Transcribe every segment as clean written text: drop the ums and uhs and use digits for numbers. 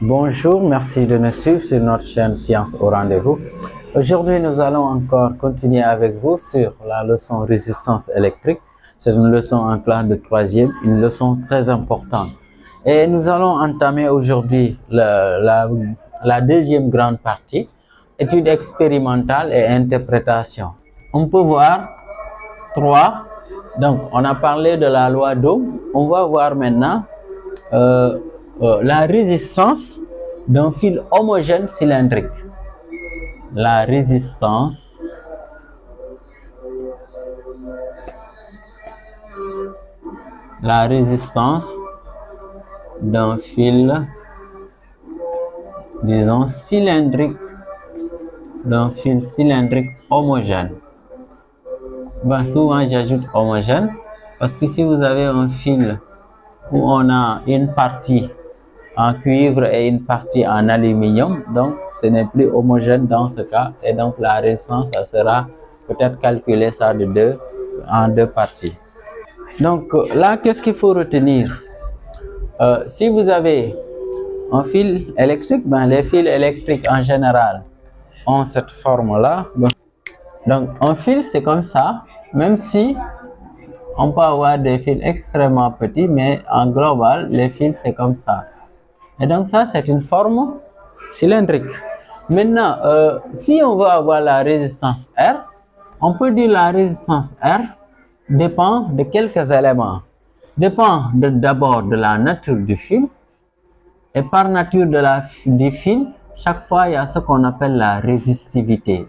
Bonjour, merci de nous suivre sur notre chaîne Science au rendez-vous. Aujourd'hui, nous allons encore continuer avec vous sur la leçon résistance électrique. C'est une leçon en classe de troisième, une leçon très importante. Et nous allons entamer aujourd'hui la deuxième grande partie, étude expérimentale et interprétation. On peut voir trois. Donc, on a parlé de la loi d'Ohm. On va voir maintenant la résistance d'un fil homogène cylindrique. La résistance d'un fil, disons, cylindrique, homogène. Souvent, j'ajoute homogène parce que si vous avez un fil où on a une partie en cuivre et une partie en aluminium, donc ce n'est plus homogène dans ce cas, et donc la résistance, ça sera peut-être calculer ça en deux parties. Donc là, qu'est-ce qu'il faut retenir? Si vous avez un fil électrique, les fils électriques en général ont cette forme-là. Donc un fil, c'est comme ça, même si on peut avoir des fils extrêmement petits, mais en global, les fils, c'est comme ça. Et donc ça, c'est une forme cylindrique. Maintenant, si on veut avoir la résistance R, on peut dire la résistance R dépend de quelques éléments. Dépend d'abord de la nature du fil. Et par nature du fil, chaque fois, il y a ce qu'on appelle la résistivité.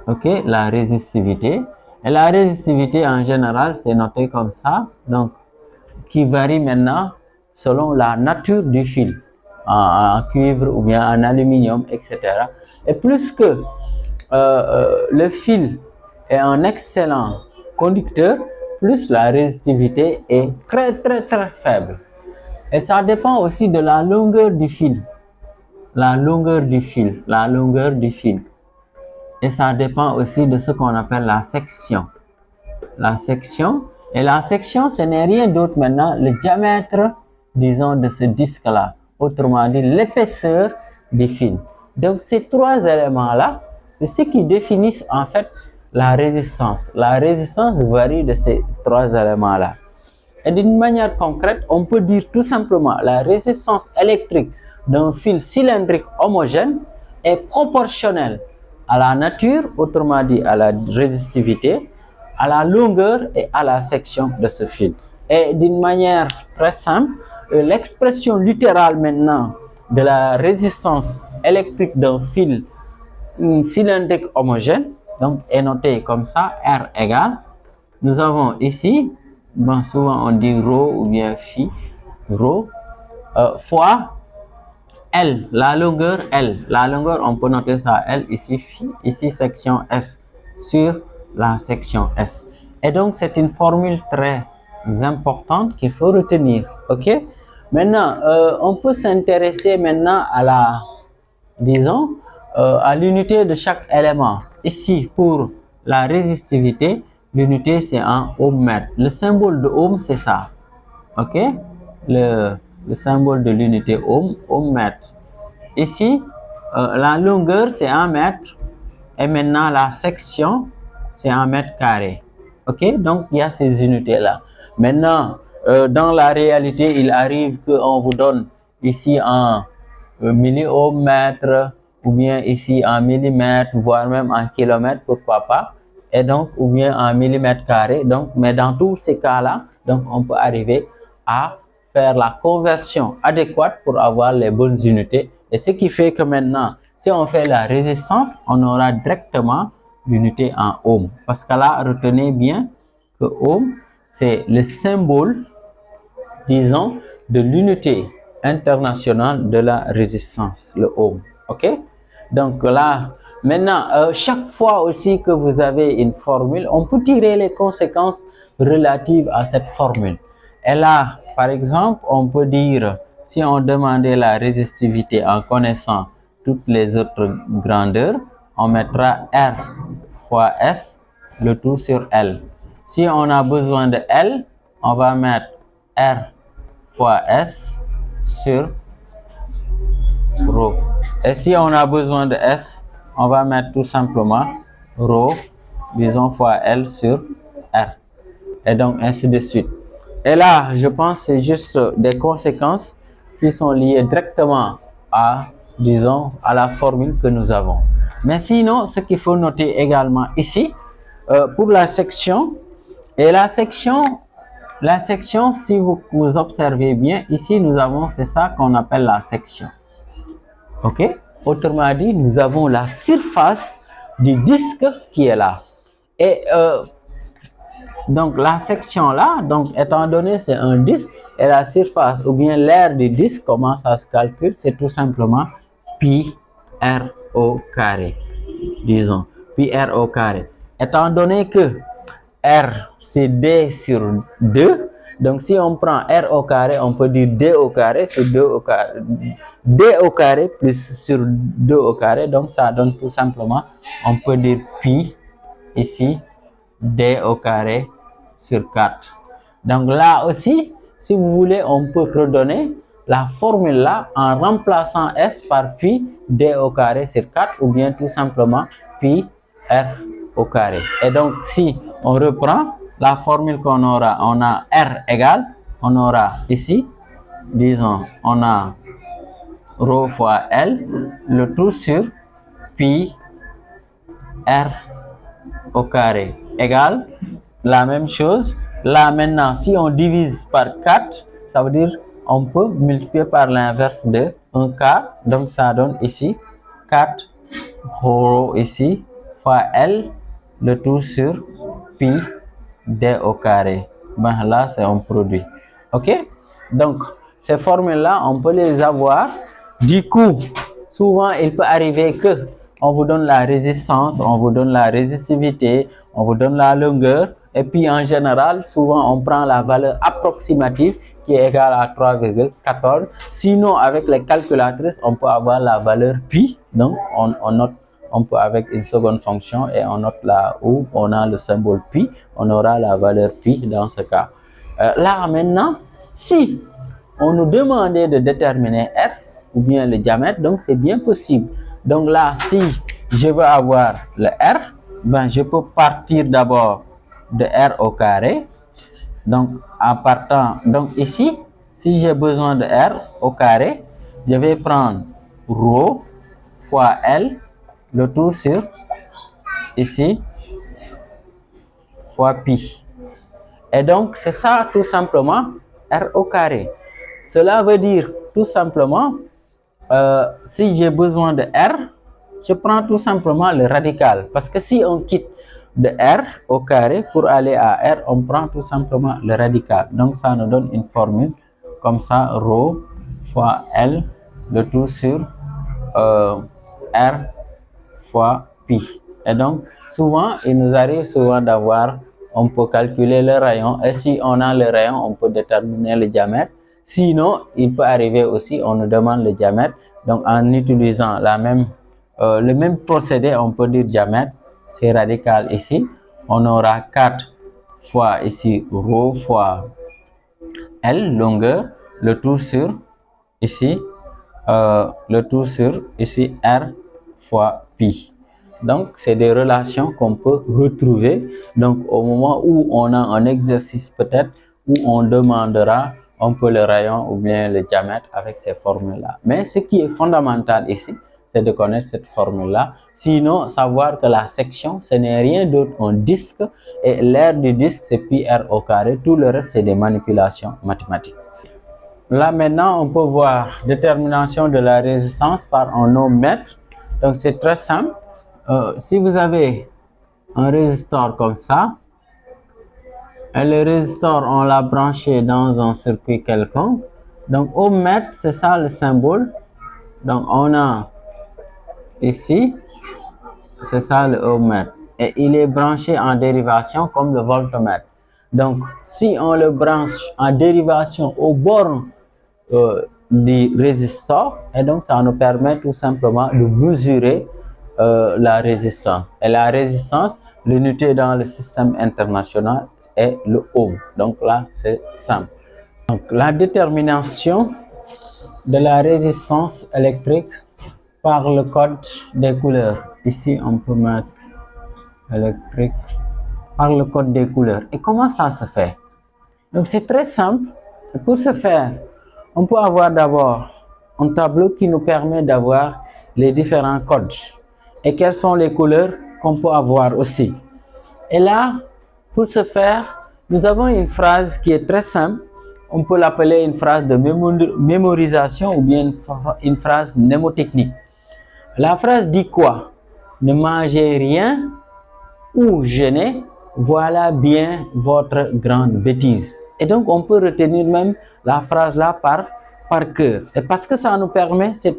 Ok, la résistivité. Et la résistivité, en général, c'est noté comme ça. Donc, qui varie maintenant selon la nature du fil, en cuivre ou bien en aluminium, etc. Et plus que le fil est un excellent conducteur, plus la résistivité est très faible. Et ça dépend aussi de la longueur du fil. Et ça dépend aussi de ce qu'on appelle la section. Et la section, ce n'est rien d'autre maintenant, le diamètre, disons, de ce disque-là. Autrement dit, l'épaisseur du fil. Donc, ces trois éléments-là, c'est ce qui définissent en fait la résistance. La résistance varie de ces trois éléments-là. Et d'une manière concrète, on peut dire tout simplement la résistance électrique d'un fil cylindrique homogène est proportionnelle à la nature, autrement dit à la résistivité, à la longueur et à la section de ce fil. Et d'une manière très simple, l'expression littérale maintenant de la résistance électrique d'un fil cylindrique homogène donc est notée comme ça, R égale, nous avons ici, souvent on dit ρ ou bien phi, ρ, fois L, la longueur L. La longueur, on peut noter ça L, ici phi, ici section S, sur la section S. Et donc, c'est une formule très importante qu'il faut retenir. OK? Maintenant, on peut s'intéresser maintenant à disons, à l'unité de chaque élément. Ici, pour la résistivité, l'unité c'est en ohm-mètre. Le symbole de ohm, c'est ça. OK? Le symbole de l'unité ohm-mètre. Ici, la longueur c'est en mètre. Et maintenant, la section, c'est en mètre carré. OK? Donc, il y a ces unités-là. Maintenant, dans la réalité, il arrive qu'on vous donne ici en milliohmmètre, ou bien ici en millimètre, voire même en kilomètre, pourquoi pas, et donc, ou bien en millimètre carré. Donc, mais dans tous ces cas-là, donc, on peut arriver à faire la conversion adéquate pour avoir les bonnes unités. Et ce qui fait que maintenant, si on fait la résistance, on aura directement l'unité en ohm. Parce que là, retenez bien que ohm, c'est le symbole, disons, de l'unité internationale de la résistance, le ohm. OK? Donc là, maintenant, chaque fois aussi que vous avez une formule, on peut tirer les conséquences relatives à cette formule. Et là, par exemple, on peut dire, si on demandait la résistivité en connaissant toutes les autres grandeurs, on mettra R fois S, le tout sur L. Si on a besoin de L, on va mettre R fois S sur rho. Et si on a besoin de S, on va mettre tout simplement rho, disons fois L sur R. Et donc ainsi de suite. Et là, je pense que c'est juste des conséquences qui sont liées directement à, disons, à la formule que nous avons. Mais sinon, ce qu'il faut noter également ici, pour la section, et la section, si vous observez bien, ici nous avons, c'est ça qu'on appelle la section. Ok? Autrement dit, nous avons la surface du disque qui est là. Et donc la section là, donc étant donné c'est un disque, et la surface ou bien l'aire du disque, comment ça se calcule? C'est tout simplement pi r au carré, disons, pi r au carré. Étant donné que r c'est d sur 2, donc si on prend r au carré, on peut dire d au carré sur 2 au carré, d au carré plus sur 2 au carré, donc ça donne tout simplement, on peut dire pi ici, d au carré sur 4. Donc là aussi, si vous voulez, on peut redonner la formule là en remplaçant S par pi d au carré sur 4 ou bien tout simplement pi r au carré. Et donc si on reprend la formule qu'on aura, on a R égale, on aura ici, disons, on a rho fois L, le tout sur pi R au carré égale la même chose. Là maintenant, si on divise par 4, ça veut dire on peut multiplier par l'inverse de 1 quart. Donc ça donne ici 4 rho ici fois L, le tout sur pi d au carré. Ben là, c'est un produit. Ok? Donc, ces formules-là, on peut les avoir. Du coup, souvent, il peut arriver que on vous donne la résistance, on vous donne la résistivité, on vous donne la longueur. Et puis, en général, souvent, on prend la valeur approximative qui est égale à 3,14. Sinon, avec les calculatrices, on peut avoir la valeur pi. Donc, on note. On peut avec une seconde fonction et on note là où on a le symbole pi, on aura la valeur pi dans ce cas. Là maintenant, si on nous demandait de déterminer R ou bien le diamètre, donc c'est bien possible. Donc là, si je veux avoir le R, ben je peux partir d'abord de R au carré. Donc en partant, donc ici, si j'ai besoin de R au carré, je vais prendre rho fois L, le tout sur ici fois pi. Et donc c'est ça tout simplement R au carré. Cela veut dire tout simplement si j'ai besoin de R, je prends tout simplement le radical, parce que si on quitte de R au carré pour aller à R, on prend tout simplement le radical. Donc ça nous donne une formule comme ça, rho fois L, le tout sur R fois pi. Et donc souvent il nous arrive souvent d'avoir, on peut calculer le rayon, et si on a le rayon, on peut déterminer le diamètre. Sinon il peut arriver aussi, on nous demande le diamètre, donc en utilisant le même procédé, on peut dire diamètre, c'est radical ici, on aura 4 fois ici rho fois L, longueur, le tout sur ici R fois pi. Donc c'est des relations qu'on peut retrouver donc au moment où on a un exercice peut-être où on demandera un peu le rayon ou bien le diamètre avec ces formules là. Mais ce qui est fondamental ici, c'est de connaître cette formule là. Sinon, savoir que la section, ce n'est rien d'autre qu'un disque, et l'aire du disque c'est pi r au carré. Tout le reste c'est des manipulations mathématiques. Là maintenant, on peut voir détermination de la résistance par un ohmmètre. Donc c'est très simple. Si vous avez un résistor comme ça, et le résistor on l'a branché dans un circuit quelconque, donc ohmmètre c'est ça le symbole. Donc on a ici, c'est ça le ohmmètre, et il est branché en dérivation comme le voltmètre. Donc si on le branche en dérivation aux bornes du résistor, et donc ça nous permet tout simplement de mesurer la résistance. Et la résistance, l'unité dans le système international est le ohm. Donc là c'est simple. Donc la détermination de la résistance électrique par le code des couleurs. Ici, on peut mettre électrique par le code des couleurs. Et comment ça se fait? Donc, c'est très simple. Pour ce faire, on peut avoir d'abord un tableau qui nous permet d'avoir les différents codes et quelles sont les couleurs qu'on peut avoir aussi. Et là, pour ce faire, nous avons une phrase qui est très simple. On peut l'appeler une phrase de mémorisation ou bien une phrase mnémotechnique. La phrase dit quoi? Ne mangez rien ou jeûnez, voilà bien votre grande bêtise. Et donc, on peut retenir même la phrase là par cœur. Et parce que ça nous permet, ça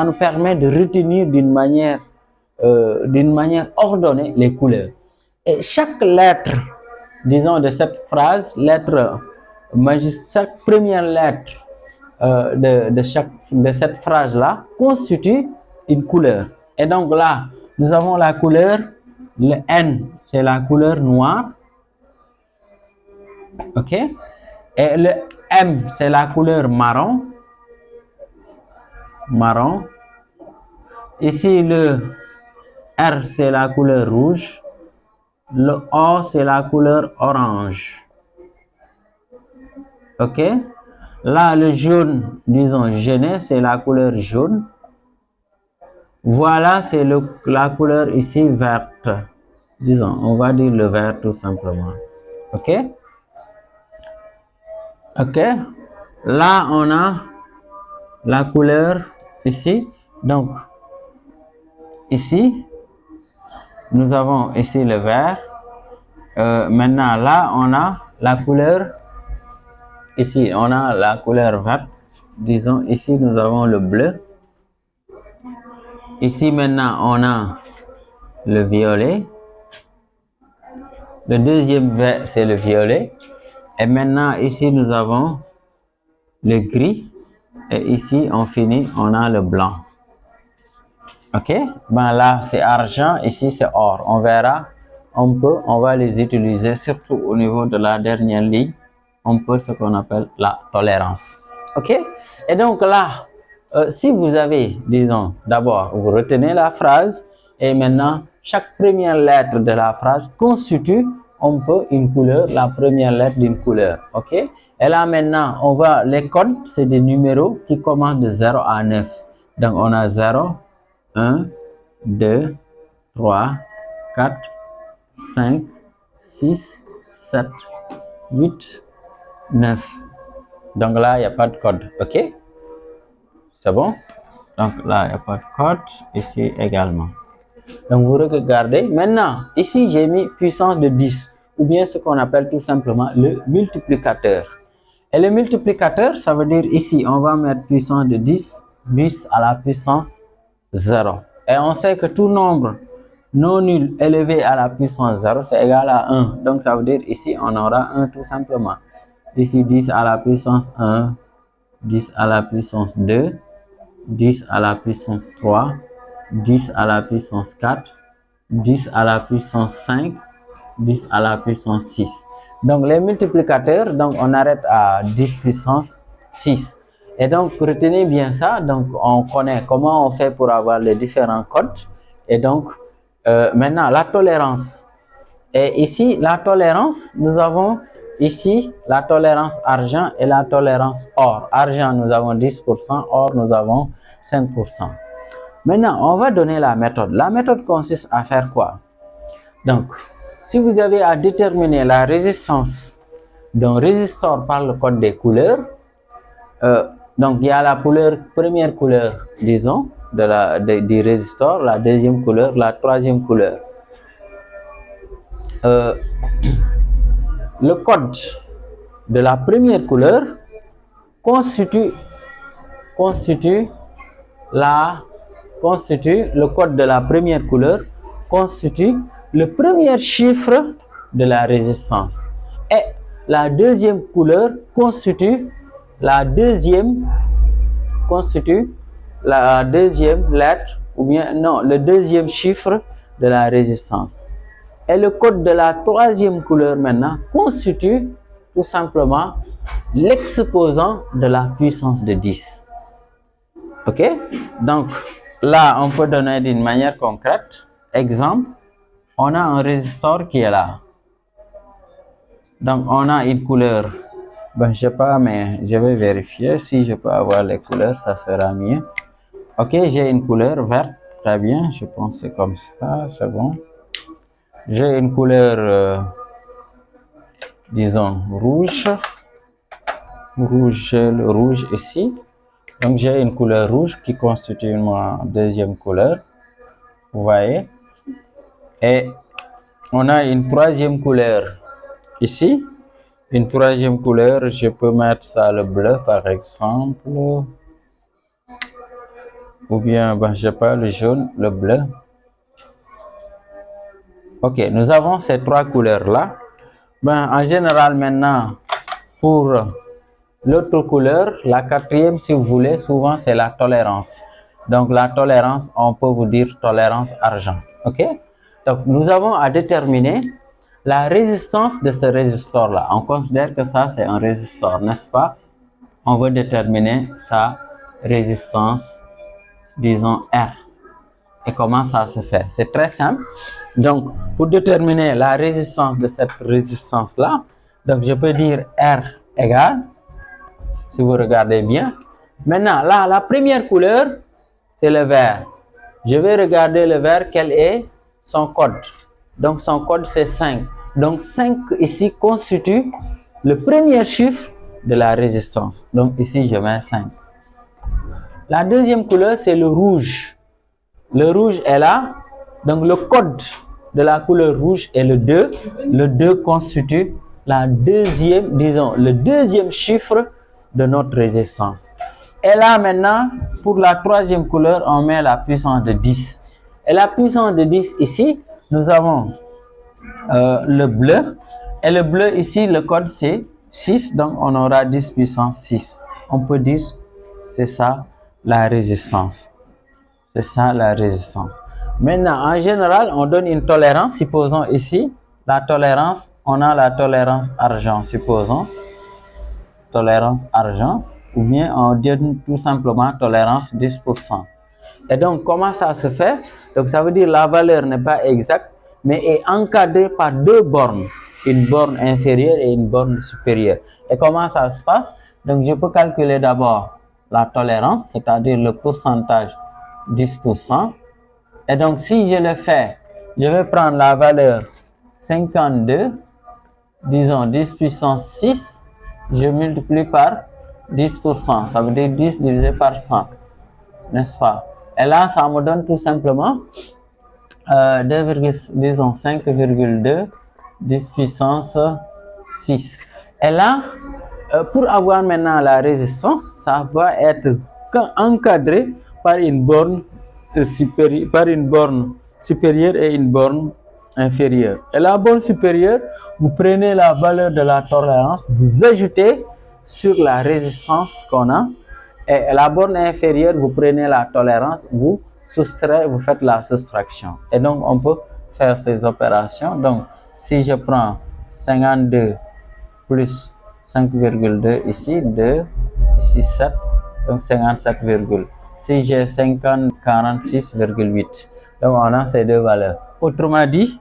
nous permet de retenir d'une manière ordonnée les couleurs. Et chaque lettre, disons, de cette phrase, chaque première lettre de cette phrase-là constitue une couleur. Et donc là, nous avons la couleur, le N, c'est la couleur noire. OK? Et le M, c'est la couleur marron. Marron. Ici, le R, c'est la couleur rouge. Le O, c'est la couleur orange. OK? Là, le jaune, disons, jeûner, c'est la couleur jaune. Voilà, c'est la couleur ici verte. Disons, on va dire le vert tout simplement. OK? OK? Là, on a la couleur ici. Donc, ici, nous avons ici le vert. Maintenant, là, on a la couleur. Ici, on a la couleur verte. Disons, ici, nous avons le bleu. Ici, maintenant, on a le violet. Le deuxième vert, c'est le violet. Et maintenant, ici, nous avons le gris. Et ici, on finit, on a le blanc. OK? Ben là, c'est argent. Ici, c'est or. On verra. On va les utiliser, surtout au niveau de la dernière ligne. On peut ce qu'on appelle la tolérance. OK? Et donc là, si vous avez, disons, d'abord, vous retenez la phrase et maintenant, chaque première lettre de la phrase constitue un peu une couleur, la première lettre d'une couleur. OK? Et là, maintenant, les codes, c'est des numéros qui commencent de 0 à 9. Donc, on a 0, 1, 2, 3, 4, 5, 6, 7, 8, 9. Donc là, il n'y a pas de code. OK? C'est bon? Donc là, il n'y a pas de code. Ici également. Donc vous regardez. Maintenant, ici, j'ai mis puissance de 10. Ou bien ce qu'on appelle tout simplement le multiplicateur. Et le multiplicateur, ça veut dire ici, on va mettre puissance de 10 à la puissance 0. Et on sait que tout nombre non nul élevé à la puissance 0, c'est égal à 1. Donc ça veut dire ici, on aura 1 tout simplement. Ici, 10 à la puissance 1, 10 à la puissance 2, 10 à la puissance 3, 10 à la puissance 4, 10 à la puissance 5, 10 à la puissance 6. Donc, les multiplicateurs, donc on arrête à 10 puissance 6. Et donc, retenez bien ça. Donc, on connaît comment on fait pour avoir les différents codes. Et donc, maintenant, la tolérance. Et ici, la tolérance, nous avons ici la tolérance argent et la tolérance or. Argent, nous avons 10%, or, nous avons 5%. Maintenant, on va donner la méthode. La méthode consiste à faire quoi? Donc, si vous avez à déterminer la résistance d'un résistor par le code des couleurs, donc il y a la première couleur, disons, du résistor, la deuxième couleur, la troisième couleur. Le code de la première couleur constitue le code de la première couleur constitue le premier chiffre de la résistance et la deuxième couleur constitue la deuxième lettre ou bien non, le deuxième chiffre de la résistance. Et le code de la troisième couleur maintenant constitue tout simplement l'exposant de la puissance de 10. Ok? Donc, là, on peut donner d'une manière concrète. Exemple, on a un résistor qui est là. Donc, on a une couleur. Ben, je sais pas, mais je vais vérifier. Si je peux avoir les couleurs, ça sera mieux. Ok, j'ai une couleur verte. Très bien, je pense que c'est comme ça, c'est bon. J'ai une couleur, disons, rouge. Le rouge ici. Donc, j'ai une couleur rouge qui constitue ma deuxième couleur. Vous voyez? Et on a une troisième couleur ici. Une troisième couleur, je peux mettre ça le bleu par exemple. Ou bien, ben, je sais pas, le jaune, le bleu. Ok, nous avons ces trois couleurs-là. Ben, en général, maintenant, pour l'autre couleur, la quatrième, si vous voulez, souvent c'est la tolérance. Donc, la tolérance, on peut vous dire tolérance argent. Ok? Donc, nous avons à déterminer la résistance de ce résistor-là. On considère que ça, c'est un résistor, n'est-ce pas? On veut déterminer sa résistance, disons R. Et comment ça se fait? C'est très simple. Donc, pour déterminer la résistance de cette résistance-là, donc je peux dire R égale, si vous regardez bien. Maintenant, là, la première couleur, c'est le vert. Je vais regarder le vert, quel est son code. Donc, son code, c'est 5. Donc, 5 ici constitue le premier chiffre de la résistance. Donc, ici, je mets 5. La deuxième couleur, c'est le rouge. Le rouge est là. Donc, le code de la couleur rouge est le 2. Le 2 constitue la deuxième, disons, le deuxième chiffre de notre résistance. Et là, maintenant, pour la troisième couleur, on met la puissance de 10. Et la puissance de 10 ici, nous avons le bleu. Et le bleu ici, le code c'est 6. Donc, on aura 10 puissance 6. On peut dire, c'est ça la résistance. C'est ça la résistance. Maintenant, en général, on donne une tolérance. Supposons ici, la tolérance, on a la tolérance argent, supposons. Tolérance argent. Ou bien on donne tout simplement tolérance 10%. Et donc, comment ça se fait? Donc, ça veut dire la valeur n'est pas exacte, mais est encadrée par deux bornes. Une borne inférieure et une borne supérieure. Et comment ça se passe? Donc, je peux calculer d'abord la tolérance, c'est-à-dire le pourcentage 10%. Et donc, si je le fais, je vais prendre la valeur 52, disons 10 puissance 6, je multiplie par 10%, ça veut dire 10 divisé par 100, n'est-ce pas? Et là, ça me donne tout simplement 5,2, 10 puissance 6. Et là, pour avoir maintenant la résistance, ça va être encadré par une borne supérieure et une borne inférieure. Et la borne supérieure, vous prenez la valeur de la tolérance, vous ajoutez sur la résistance qu'on a. Et la borne inférieure, vous prenez la tolérance, vous soustrayez, vous faites la soustraction. Et donc, on peut faire ces opérations. Donc, si je prends 52 plus 5,2 ici, 2, ici 7, donc 57, si j'ai 50, 46,8. Donc, on a ces deux valeurs. Autrement dit,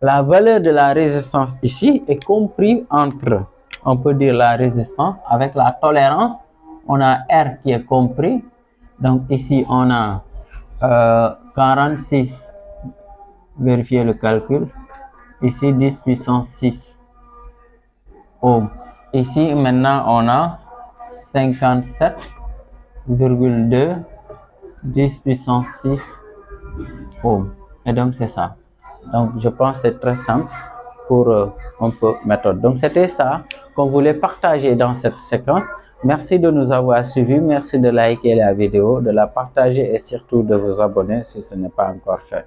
la valeur de la résistance ici est comprise entre, on peut dire la résistance avec la tolérance. On a R qui est compris. Donc, ici, on a 46. Vérifiez le calcul. Ici, 10 puissance 6 ohms. Ici, maintenant, on a 57,2 10 puissance 6 ohms. Et donc, c'est ça. Donc, je pense que c'est très simple pour un peu méthode. Donc, c'était ça qu'on voulait partager dans cette séquence. Merci de nous avoir suivis. Merci de liker la vidéo, de la partager et surtout de vous abonner si ce n'est pas encore fait.